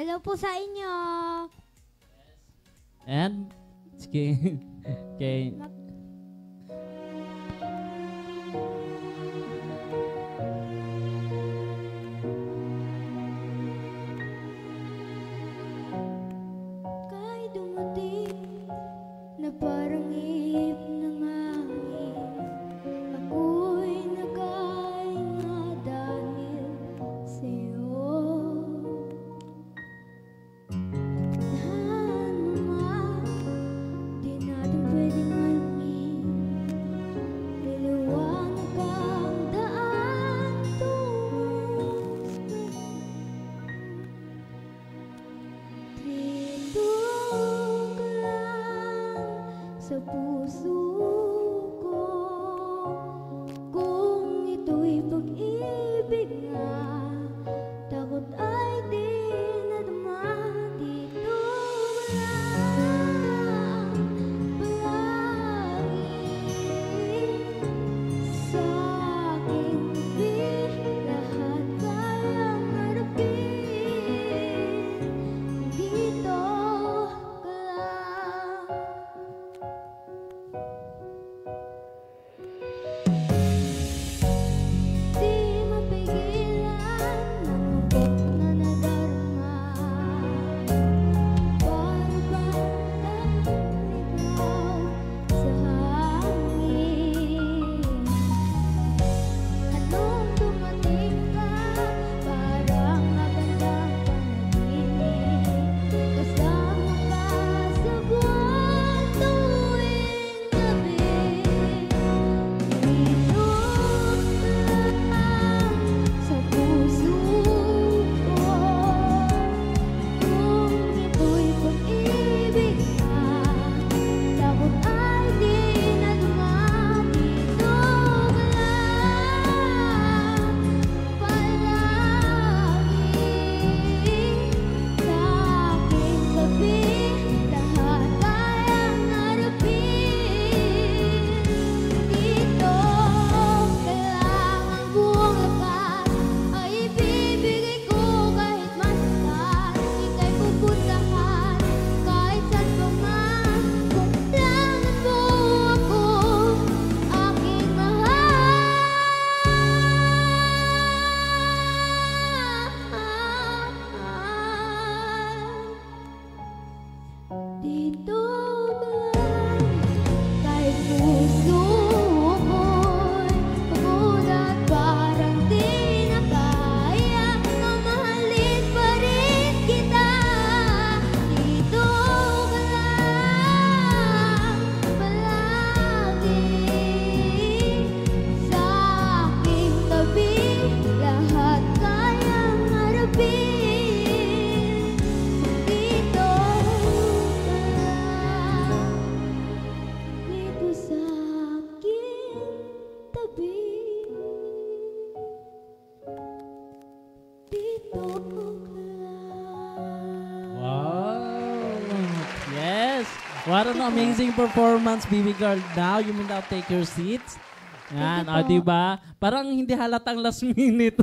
Hello po sa inyo. And, sige, kay... Kahit dumating na parang ihip ng hangin, ako'y nagkahinga dahil sa'yo. Dahan mo man, di natin pwedeng alamin. Liliwanag ang daan tungo sa dito ka lang sa puso ko. Kung ito'y pag-ibig nga, takot ay di nadama. Dito ka lang palagi sa aking tabi. Lahat kayang harapin. Dito ka lang. Di mapigilan ang abot na nadarama. Para bang ikaw sa hangin. At nung dumating ka, parang magandang panaginip. Kasama ka sa buwan tuwing gabi. Dito ka lang sa puso ko. Kung ito'y pag-ibig nga, takot ay di nadama. Dito ka lang palagi sa aking tabi. Lahat kayang harapin. Dito ka lang ang buong lakas ay ibibigay ko kahit masaktan. Ika'y pupuntahan kahit saan pa man. Kung kailangan mo ako, aking mahal. Dito ka lang kahit puso ko'y pagod at parang di na kaya, mamahalin pa rin kita. Dito ka lang palagi sa aking tabi. Lahat kayang harapin. Dito ka lang, dito sa aking tabi. Dito ka lang. Wow! Yes! What an amazing performance, baby girl. Now, you may now take your seats. Yan, Thank you o, diba? Parang hindi halatang last minute.